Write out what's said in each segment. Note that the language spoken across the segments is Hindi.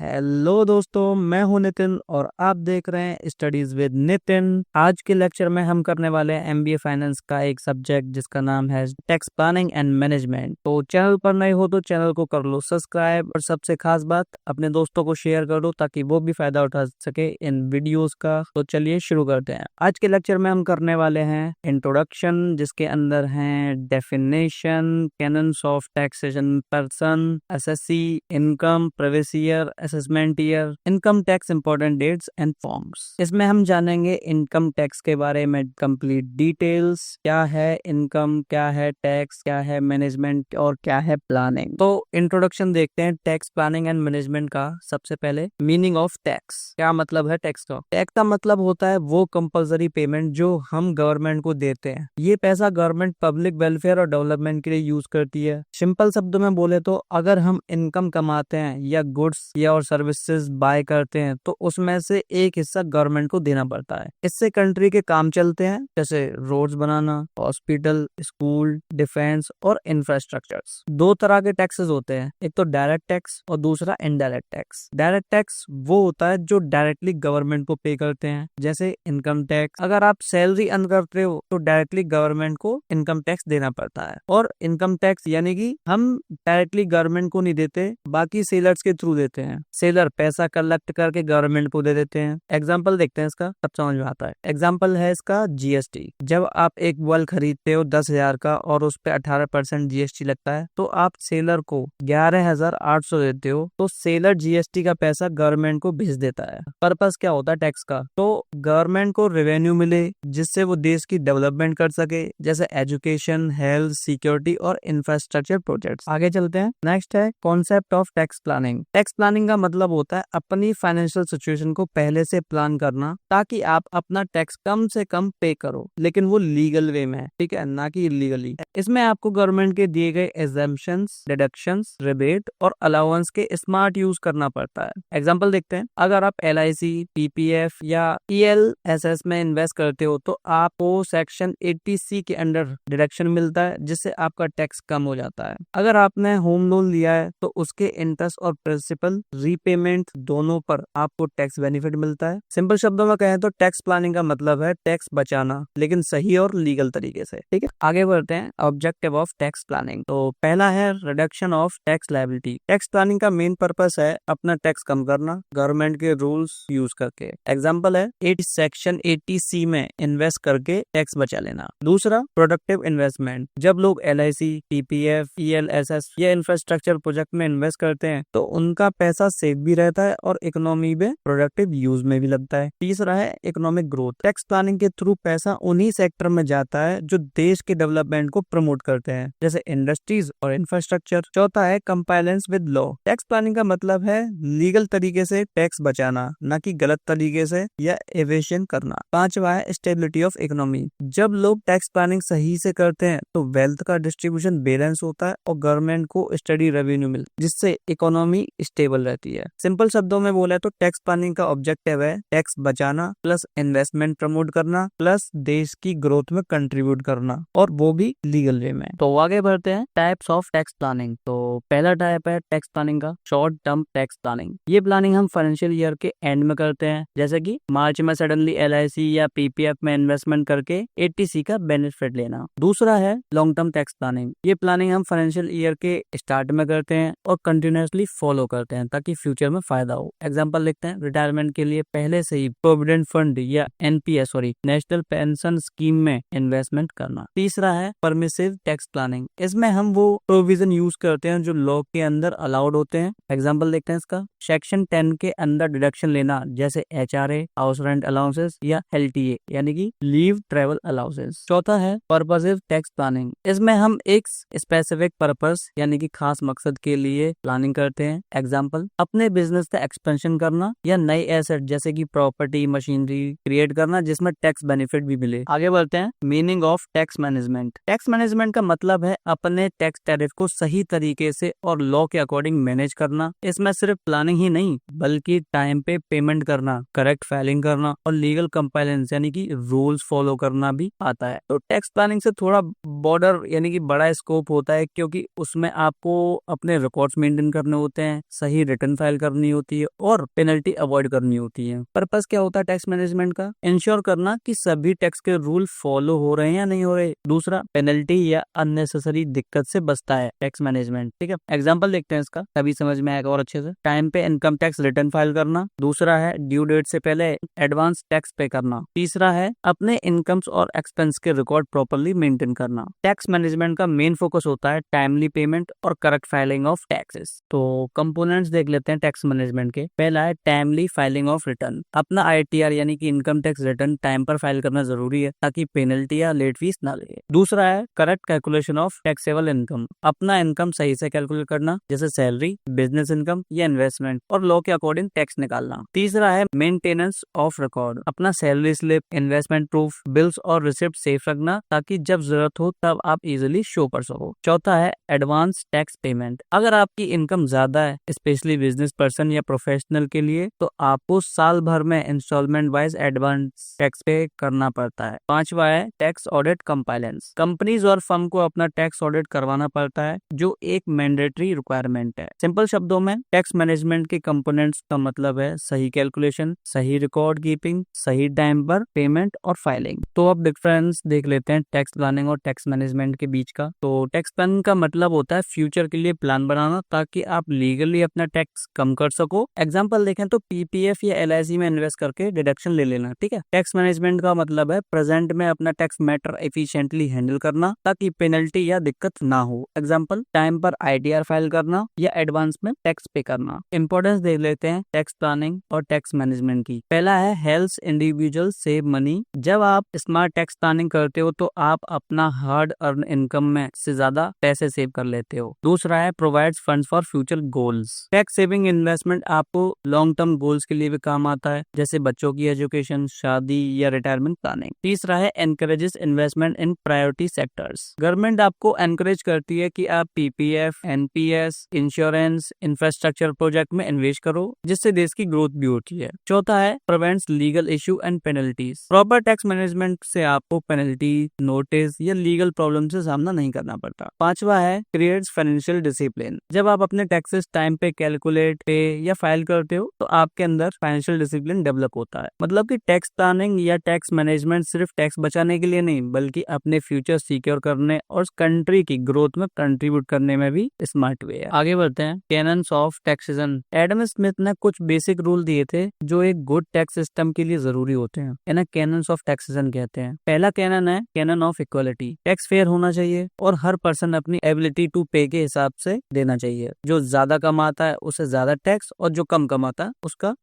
हेलो दोस्तों, मैं हूं नितिन और आप देख रहे हैं स्टडीज विद नितिन। आज के लेक्चर में हम करने वाले हैं एमबीए फाइनेंस का एक सब्जेक्ट जिसका नाम है टैक्स प्लानिंग एंड मैनेजमेंट। तो चैनल पर नए हो तो चैनल को कर लो सब्सक्राइब और सबसे खास बात अपने दोस्तों को शेयर कर दो ताकि वो भी फायदा उठा सके इन वीडियोस का। तो चलिए शुरू करते हैं। आज के लेक्चर में हम करने वाले हैं इंट्रोडक्शन, जिसके अंदर है definition, canons of taxation person, SSC, income, previous year, assessment year, income tax, important dates and forms. इसमें हम जानेंगे इनकम टैक्स के बारे में कंप्लीट डिटेल्स, क्या है इनकम, क्या है टैक्स, क्या है मैनेजमेंट और क्या है प्लानिंग। तो इंट्रोडक्शन देखते हैं टैक्स प्लानिंग एंड मैनेजमेंट का। सबसे पहले मीनिंग ऑफ टैक्स, क्या मतलब है टैक्स का। टैक्स का मतलब होता है वो कंपल्सरी पेमेंट जो हम गवर्नमेंट को देते हैं। ये पैसा गवर्नमेंट पब्लिक वेलफेयर और डेवलपमेंट के लिए यूज करती है। सिंपल शब्दों में बोले तो अगर हम इनकम कमाते हैं या गुड्स या और सर्विसेज बाय करते हैं तो उसमें से एक हिस्सा गवर्नमेंट को देना पड़ता है। इससे कंट्री के काम चलते हैं, जैसे रोड्स बनाना, हॉस्पिटल, स्कूल, डिफेंस और इंफ्रास्ट्रक्चर्स। दो तरह के टैक्सेस होते हैं, एक तो डायरेक्ट टैक्स और दूसरा इनडायरेक्ट टैक्स। डायरेक्ट टैक्स वो होता है जो डायरेक्टली गवर्नमेंट को पे करते हैं, जैसे इनकम टैक्स। अगर आप सैलरी अर्न करते हो तो डायरेक्टली गवर्नमेंट को इनकम टैक्स देना पड़ता है। और इनकम टैक्स यानी कि हम डायरेक्टली गवर्नमेंट को नहीं देते, बाकी सेलर्स के थ्रू देते हैं। सेलर पैसा कलेक्ट करके गवर्नमेंट को दे देते हैं। एग्जाम्पल देखते हैं इसका, सब समझ में आता है। एग्जाम्पल है इसका जीएसटी। जब आप एक मोबाइल खरीदते हो 10,000 का और उस पे 18% जीएसटी लगता है तो आप सेलर को 11,800 देते हो, तो सेलर जीएसटी का पैसा गवर्नमेंट को भेज देता है। पर्पस क्या होता है टैक्स का, तो गवर्नमेंट को रेवेन्यू मिले जिससे वो देश की डेवलपमेंट कर सके, जैसे एजुकेशन, हेल्थ, सिक्योरिटी और इंफ्रास्ट्रक्चर प्रोजेक्ट्स। आगे चलते हैं। नेक्स्ट है concept of tax planning. Tax planning का मतलब होता है अपनी फाइनेंशियल सिचुएशन को पहले से प्लान करना ताकि आप अपना टैक्स कम से कम पे करो, लेकिन वो लीगल वे में, ठीक है, ना कि इलीगली। इसमें आपको गवर्नमेंट के दिए गए एग्जेम्पशंस, डिडक्शंस, रिबेट और अलाउंस के स्मार्ट यूज करना पड़ता है। एग्जाम्पल देखते हैं। अगर आप एलआईसी, पीपीएफ या ईएलएसएस में इन्वेस्ट करते हो तो आपको सेक्शन 80C के अंडर डिडक्शन मिलता है, जिससे आपका टैक्स कम हो जाता है। अगर आपने होम लोन लिया है तो उसके इंटरेस्ट और प्रिंसिपल रीपेमेंट दोनों पर आपको टैक्स बेनिफिट मिलता है। सिंपल शब्दों में कहें तो टैक्स प्लानिंग का मतलब है टैक्स बचाना, लेकिन सही और लीगल तरीके से, ठीक है। आगे बढ़ते हैं। Objective of tax planning. तो पहला है reduction of tax liability. Tax planning का मेन पर्पस है अपना टैक्स कम करना गवर्नमेंट के रूल्स यूज करके। एग्जाम्पल है सेक्शन 80C में इन्वेस्ट करके टैक्स बचा लेना। दूसरा प्रोडक्टिव इन्वेस्टमेंट। जब लोग एलआईसी, पीपीएफ, ईएलएसएस या इंफ्रास्ट्रक्चर प्रोजेक्ट में इन्वेस्ट करते हैं तो उनका पैसा सेफ भी रहता है और इकोनॉमी में प्रोडक्टिव यूज में भी लगता है। तीसरा है इकोनॉमिक ग्रोथ। टैक्स प्लानिंग के थ्रू पैसा उन्हीं सेक्टर में जाता है जो देश के डेवलपमेंट को प्रमोट करते हैं, जैसे इंडस्ट्रीज और इंफ्रास्ट्रक्चर। चौथा है compliance with law. Tax planning का मतलब है लीगल तरीके से टैक्स बचाना, न कि गलत तरीके से या एवेशन करना। पांचवा है स्टेबिलिटी ऑफ इकोनॉमी। जब लोग टैक्स प्लानिंग सही से करते हैं तो वेल्थ का डिस्ट्रीब्यूशन बैलेंस होता है और गवर्नमेंट को स्टडी रेवेन्यू मिलता है, जिससे इकोनॉमी स्टेबल रहती है। सिंपल शब्दों में बोले तो टैक्स प्लानिंग का ऑब्जेक्टिव है टैक्स बचाना प्लस इन्वेस्टमेंट प्रमोट करना प्लस देश की ग्रोथ में कंट्रीब्यूट करना, और वो भी लीगल वे में। तो आगे बढ़ते हैं टाइप्स ऑफ टैक्स प्लानिंग। तो पहला टाइप है टैक्स प्लानिंग का शॉर्ट टर्म टैक्स प्लानिंग। ये प्लानिंग हम फाइनेंशियल ईयर के एंड में करते हैं, जैसे कि मार्च में सडनली एलआईसी या पीपीएफ में इन्वेस्टमेंट करके 80C का बेनिफिट लेना। दूसरा है लॉन्ग टर्म टैक्स प्लानिंग। ये प्लानिंग हम फाइनेंशियल ईयर के स्टार्ट में करते हैं और कंटिन्यूअसली फॉलो करते हैं ताकि फ्यूचर में फायदा हो। एग्जांपल लिखते हैं। रिटायरमेंट के लिए पहले से ही प्रोविडेंट फंड या एनपीएस नेशनल पेंशन स्कीम में इन्वेस्टमेंट करना। तीसरा है परमिसिव टैक्स प्लानिंग। इसमें हम वो प्रोविजन यूज करते हैं जो लॉ के अंदर अलाउड होते हैं। एग्जाम्पल देखते हैं इसका। सेक्शन 10 के अंदर डिडक्शन लेना, जैसे एचआरए, हाउस रेंट अलाउंसेस या एलटीए यानी कि लीव ट्रेवल अलाउंसेस। चौथा है पर्पसिव टैक्स प्लानिंग। इसमें हम एक स्पेसिफिक पर्पस यानी कि खास मकसद के लिए प्लानिंग करते हैं। एग्जाम्पल अपने बिजनेस का एक्सपेंशन करना या नई एसेट जैसे कि प्रॉपर्टी, मशीनरी क्रिएट करना जिसमें टैक्स बेनिफिट भी मिले। आगे बढ़ते हैं। Meaning of tax management. Tax management का मतलब है अपने टैक्स टैरिफ को सही तरीके से और लॉ के अकॉर्डिंग मैनेज करना। इसमें सिर्फ प्लानिंग ही नहीं बल्कि टाइम पे पेमेंट करना, करेक्ट फाइलिंग करना और लीगल कंप्लायंस यानी कि रूल्स फॉलो करना भी आता है। तो टैक्स प्लानिंग से थोड़ा बॉर्डर यानी कि बड़ा स्कोप होता है, क्योंकि उसमें आपको अपने रिकॉर्ड्स मेंटेन करने होते हैं, सही रिटर्न रिटर्न फाइल करनी होती है और पेनल्टी अवॉइड करनी होती है। पर्पस क्या होता है टैक्स मैनेजमेंट का? इंश्योर करना कि सभी टैक्स के रूल फॉलो हो रहे हैं या नहीं हो रहे। दूसरा, पेनल्टी या अननेसेसरी दिक्कत से बचता है टैक्स मैनेजमेंट। ठीक है, एग्जाम्पल देखते हैं इसका, तभी समझ में आएगा और अच्छे से। टाइम पे इनकम टैक्स रिटर्न फाइल करना। दूसरा है ड्यू डेट से पहले एडवांस टैक्स पे करना। तीसरा है अपने इनकम्स और एक्सपेंस के रिकॉर्ड प्रॉपर्ली मेंटेन करना। टैक्स मैनेजमेंट का मेन फोकस होता है टाइमली पेमेंट और करेक्ट फाइलिंग ऑफ टैक्सेस। तो कंपोनेंट्स देख लेते हैं टैक्स मैनेजमेंट के। पहला है टाइमली फाइलिंग ऑफ रिटर्न। अपना ITR यानी कि इनकम टैक्स रिटर्न टाइम पर फाइल करना जरूरी है ताकि पेनल्टी या लेट फीस ना लगे। दूसरा है correct calculation of taxable income. अपना इनकम सही से कैलकुलेट करना, जैसे सैलरी, बिजनेस इनकम या इन्वेस्टमेंट, और लॉ के अकॉर्डिंग टैक्स निकालना। तीसरा है मेंटेनेंस ऑफ रिकॉर्ड। अपना salary slip, investment proof, bills और रिसिप्ट सेफ रखना ताकि जब जरूरत हो तब आप इजिली शो कर सको। चौथा है एडवांस टैक्स पेमेंट। अगर आपकी इनकम ज्यादा है, स्पेशली बिजनेस पर्सन या प्रोफेशनल के लिए, तो आपको साल भर में इंस्टॉलमेंट वाइज एडवांस टैक्स पे करना पड़ता है। पांचवा है टैक्स ऑडिट कंप्लायंस। कंपनीज और फर्म को अपना टैक्स ऑडिट करवाना पड़ता है जो एक मैंडेटरी रिक्वायरमेंट है। सिंपल शब्दों में टैक्स मैनेजमेंट के कंपोनेंट्स का मतलब है सही कैलकुलेशन, सही रिकॉर्ड कीपिंग, सही टाइम पर पेमेंट और फाइलिंग। तो अब डिफरेंस देख लेते हैं टैक्स प्लानिंग और टैक्स मैनेजमेंट के बीच का। तो टैक्स प्लानिंग का मतलब होता है फ्यूचर के लिए प्लान बनाना ताकि आप लीगली अपना टैक्स कम कर सको। एग्जांपल देखें तो PPF या LIC में इन्वेस्ट करके डिडक्शन ले लेना। ठीक है। टैक्स मैनेजमेंट का मतलब है प्रेजेंट में अपना टैक्स मैटर एफिशिएंटली हैंडल करना ताकि पेनल्टी या दिक्कत ना हो। एग्जांपल, टाइम पर ITR फाइल करना या एडवांस में टैक्स पे करना। इंपॉर्टेंस देख लेते हैं टैक्स प्लानिंग और टैक्स मैनेजमेंट की। पहला है हेल्प्स इंडिविजुअल सेव मनी। जब आप स्मार्ट टैक्स प्लानिंग करते हो तो आप अपना हार्ड अर्न इनकम में से ज्यादा पैसे सेव कर लेते हो। दूसरा है provides funds for future goals. Tax saving investment आपको लॉन्ग टर्म गोल्स के लिए भी काम आता है, जैसे बच्चों की एजुकेशन, शादी या रिटायरमेंट प्लानिंग। तीसरा है एनकरेजेस इन्वेस्टमेंट इन प्रायोरिटी सेक्टर्स। गवर्नमेंट आपको एनकरेज करती है कि आप PPF, NPS, insurance, infrastructure project में इन्वेस्ट करो, जिससे देश की ग्रोथ भी होती है। चौथा है prevents legal issue and penalties. Proper tax management से आपको पेनल्टी, नोटिस या लीगल प्रॉब्लम से सामना नहीं करना पड़ता। पांचवा है क्रिएट्स फाइनेंशियल डिसिप्लिन। जब आप अपने टैक्सेस टाइम पे कैलकुलेट, पे या फाइल करते हो तो आपके अंदर फाइनेंशियल डिसिप्लिन डेवलप होता है। मतलब कि टैक्स प्लानिंग या टैक्स मैनेजमेंट सिर्फ टैक्स बचाने के लिए नहीं, बल्कि अपने फ्यूचर सिक्योर करने और कंट्री की ग्रोथ में कंट्रीब्यूट करने में भी स्मार्ट वे है। आगे बढ़ते हैं cannons of taxation. Adam Smith ने कुछ बेसिक रूल दिए थे जो एक गुड टैक्स सिस्टम के लिए जरूरी होते हैं। इन्हें कैनन्स ऑफ टैक्सेशन कहते हैं। पहला कैनन है canon of equality. Tax fair होना चाहिए और हर पर्सन अपनी एबिलिटी टू पे के हिसाब से देना चाहिए। जो ज्यादा कमाता है उसे ज्यादा टैक्स और जो कम कमाता है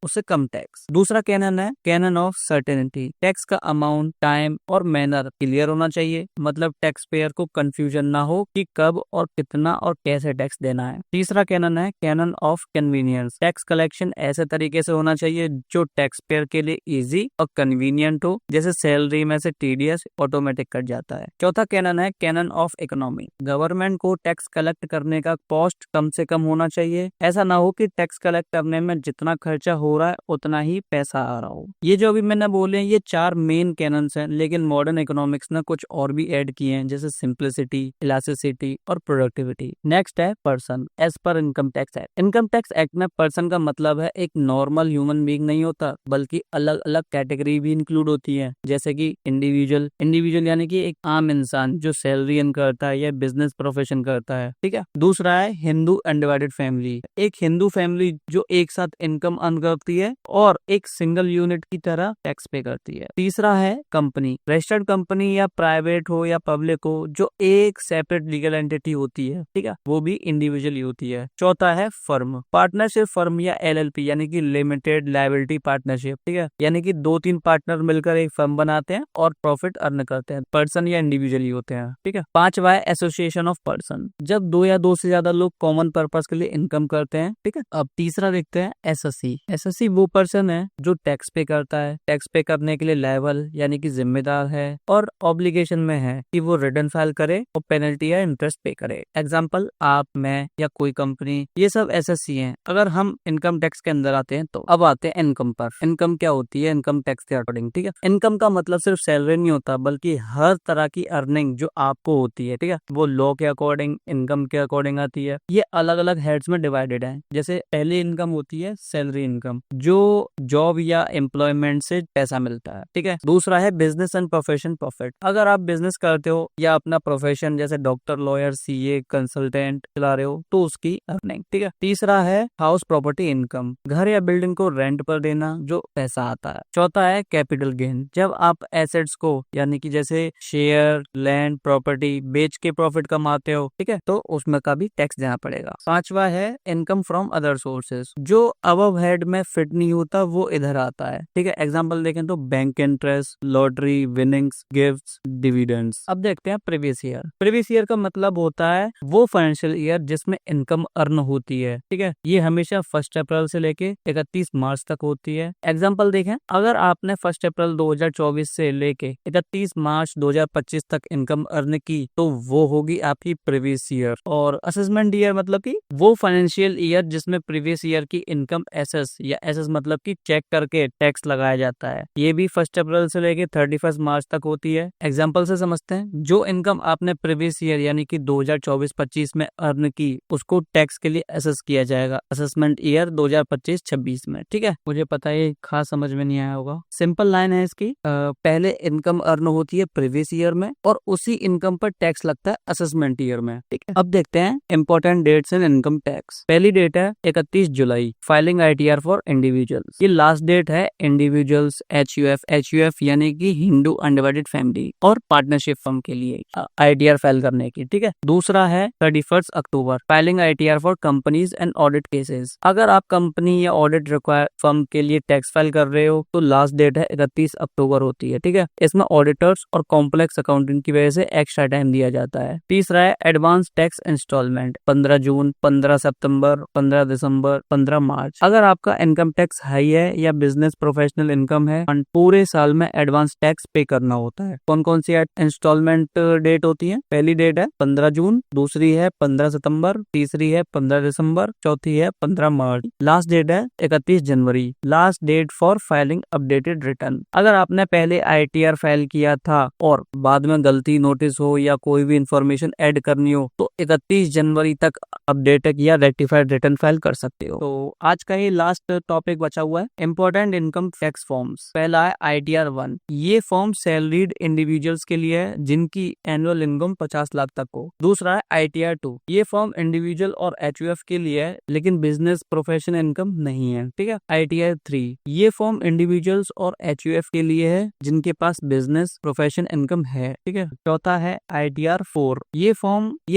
उससे कम टैक्स। दूसरा कैनन है कैनन ऑफ सर्टेनिटी। टैक्स का अमाउंट, टाइम और मैनर क्लियर होना चाहिए, मतलब टैक्स पेयर को कंफ्यूजन ना हो कि कब और कितना और कैसे टैक्स देना है। तीसरा कैनन है canon of convenience. Tax collection ऐसे तरीके से होना चाहिए जो टैक्स पेयर के लिए इजी और कन्वीनियंट हो, जैसे सैलरी में से TDS ऑटोमेटिक कट जाता है। चौथा कैनन है कैनन ऑफ इकोनॉमी। गवर्नमेंट को टैक्स कलेक्ट करने का कॉस्ट कम से कम होना चाहिए। ऐसा ना हो कि टैक्स कलेक्ट करने में जितना खर्चा हो रहा है उतना ही पैसा आ रहा हो। ये जो अभी मैंने बोले ये 4 मेन कैनन्स हैं, लेकिन मॉडर्न इकोनॉमिक्स ने कुछ और भी ऐड किए हैं, जैसे सिंप्लिसिटी, इलास्टिसिटी और प्रोडक्टिविटी। नेक्स्ट है person as per income tax act. Income tax act में पर्सन का मतलब है एक नॉर्मल ह्यूमन बीइंग नहीं होता, बल्कि अलग अलग कैटेगरी भी इंक्लूड होती है, जैसे कि इंडिविजुअल यानी कि एक आम इंसान जो सैलरी अर्न करता है या बिजनेस प्रोफेशन करता है। ठीक है। दूसरा है हिंदू अनडिवाइडेड फैमिली। एक हिंदू फैमिली जो एक साथ इनकम अर्न करती है और एक सिंगल यूनिट की तरह टैक्स पे करती है। तीसरा है कंपनी। रजिस्टर्ड कंपनी या प्राइवेट हो या पब्लिक हो जो एक सेपरेट लीगल एंटिटी होती है, ठीक है, वो भी इंडिविजुअली होती है। चौथा है फर्म। पार्टनरशिप फर्म या LLP यानी कि लिमिटेड लायबिलिटी पार्टनरशिप। ठीक है, यानी कि 2-3 पार्टनर मिलकर एक फर्म बनाते हैं और प्रॉफिट अर्न करते हैं। पर्सन या इंडिविजुअली होते हैं। ठीक है। पांचवा है एसोसिएशन ऑफ पर्सन। जब 2 या 2 से ज्यादा लोग कॉमन पर्पस के लिए इनकम करते हैं। ठीक है। अब तीसरा देखते हैं SSC। SSC वो पर्सन है जो टैक्स पे करता है, टैक्स पे करने के लिए लायबल यानी कि जिम्मेदार है और ऑब्लिगेशन में है कि वो रिटर्न फाइल करे और पेनल्टी या इंटरेस्ट पे करे। एग्जाम्पल, आप, मैं या कोई कंपनी, ये सब SSC हैं। अगर हम इनकम टैक्स के अंदर आते हैं तो अब आते हैं इनकम पर। इनकम क्या होती है इनकम टैक्स के अकॉर्डिंग? ठीक है। इनकम का मतलब सिर्फ सैलरी नहीं होता, बल्कि हर तरह की अर्निंग जो आपको होती है, ठीक है, वो लॉ के अकॉर्डिंग, इनकम के अकॉर्डिंग आती है। ये अलग अलग हेड्स में डिवाइडेड है, जैसे पहली इनकम होती है सैलरी इनकम, जो जॉब या एम्प्लॉयमेंट से पैसा मिलता है, ठीक है। दूसरा है बिजनेस एंड प्रोफेशन प्रॉफिट, अगर आप बिजनेस करते हो या अपना प्रोफेशन जैसे डॉक्टर, लॉयर, सीए, कंसल्टेंट चला रहे हो तो उसकी अर्निंग, ठीक है। तीसरा है हाउस प्रॉपर्टी इनकम, घर या बिल्डिंग को रेंट पर देना जो पैसा आता है। चौथा है कैपिटल गेन, जब आप एसेट्स को यानी कि जैसे शेयर, लैंड, प्रॉपर्टी बेच के प्रॉफिट कमाते हो, ठीक है, तो उसमें का भी टैक्स देना पड़ेगा। पांचवा है इनकम फ्रॉम अदर सोर्सेज, जो अबव हेड में फिट नहीं होता वो इधर आता है, ठीक है। एग्जांपल देखें तो bank interest, lottery winnings, gifts, dividends. अब देखते हैं प्रीवियस ईयर। प्रीवियस ईयर का मतलब होता है वो फाइनेंशियल ईयर जिसमें इनकम अर्न होती है, ठीक है। ये हमेशा 1 अप्रैल से लेके 31 मार्च तक होती है। एग्जाम्पल देखें, अगर आपने 1 अप्रैल 2024 से लेके 31 मार्च 2025 तक इनकम अर्न की तो वो होगी आपकी प्रीवियस ईयर। और असेसमेंट ईयर मतलब कि वो फाइनेंशियल ईयर जिसमें प्रीवियस ईयर की इनकम एसेस या एसेस मतलब कि चेक करके टैक्स लगाया जाता है। ये भी 1 अप्रैल से लेके 31 मार्च तक होती है। एग्जाम्पल से समझते हैं, जो इनकम आपने प्रीवियस ईयर यानी कि 2024-25 में अर्न की उसको टैक्स के लिए असेस किया जाएगा असेसमेंट ईयर 2025-26 में, ठीक है। मुझे पता है ये खास समझ में नहीं आया होगा। सिंपल लाइन है इसकी, पहले इनकम अर्न होती है प्रीवियस ईयर में और उसी इनकम पर टैक्स लगता है असेसमेंट ईयर में, ठीक है। अब देखते हैं important dates in income tax. पहली डेट है 31 जुलाई, फाइलिंग ITR फॉर इंडिविजुअल्स। ये लास्ट डेट है इंडिविजुअल्स, HUF यानी कि हिंदू अनडिवाइडेड फैमिली और पार्टनरशिप फर्म के लिए ITR फाइल करने की, ठीक है। दूसरा है 31 अक्टूबर, filing ITR for companies and audit cases. अगर आप कंपनी या ऑडिट रिक्वायर फर्म के लिए टैक्स फाइल कर रहे हो तो लास्ट डेट है 31 अक्टूबर होती है, ठीक है। इसमें ऑडिटर्स और कॉम्प्लेक्स अकाउंटिंग की वजह से एक्स्ट्रा टाइम दिया जाता है। तीसरा है एडवांस टैक्स इंस्टॉलमेंट, 15 जून, 15 सितंबर, 15 दिसंबर, 15 मार्च। अगर आपका इनकम टैक्स हाई है या बिजनेस प्रोफेशनल इनकम है, पूरे साल में एडवांस टैक्स पे करना होता है। कौन कौन सी इंस्टॉलमेंट डेट होती है? पहली डेट है 15 जून, दूसरी है 15 सितंबर, तीसरी है 15 दिसंबर, चौथी है 15 मार्च, लास्ट डेट है 31 जनवरी। Last date for filing updated return. अगर आपने पहले ITR फाइल किया था और बाद में गलती नोटिस हो या कोई भी इंफॉर्मेशन ऐड करनी हो तो 31 जनवरी तक अपडेटेड या रेक्टिफाइड रिटर्न फाइल कर सकते हो। तो आज का ही लास्ट टॉपिक बचा हुआ है इंपॉर्टेंट इनकम टैक्स फॉर्म्स। पहला है ITR 1, ये फॉर्म सैलरीड इंडिविजुअल्स के लिए है जिनकी एनुअल इनकम 50 लाख तक हो। दूसरा है ITR 2, ये फॉर्म इंडिविजुअल और HUF के लिए है लेकिन बिजनेस प्रोफेशन इनकम नहीं है, ठीक है। ITR 3, ये फॉर्म इंडिविजुअल्स और HUF के लिए है जिनके पास बिजनेस प्रोफेशन इनकम है, ठीक है। चौथा है ITR 4, ये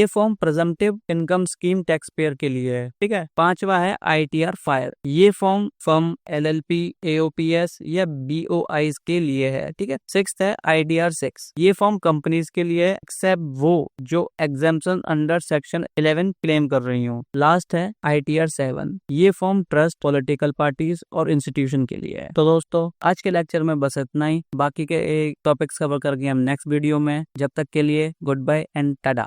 form presumptive income scheme tax payer के लिए है, ठीक है। पांचवा है ITR 5, ये फॉर्म LLP, AOPS या BOIs के लिए है, ठीक है। सिक्स्थ है ITR 6, ये फॉर्म कंपनीज के लिए एक्सेप्ट वो जो एग्जेम्पशन अंडर सेक्शन 11 क्लेम कर रही हो। लास्ट है ITR 7, ये फॉर्म ट्रस्ट, पॉलिटिकल पार्टीज और इंस्टीट्यूशन के लिए है। तो दोस्तों आज के लेक्चर में बस इतना ही, बाकी के टॉपिक्स कवर करके हम नेक्स्ट वीडियो में। जब तक के लिए गुड बाय एंड टाटा।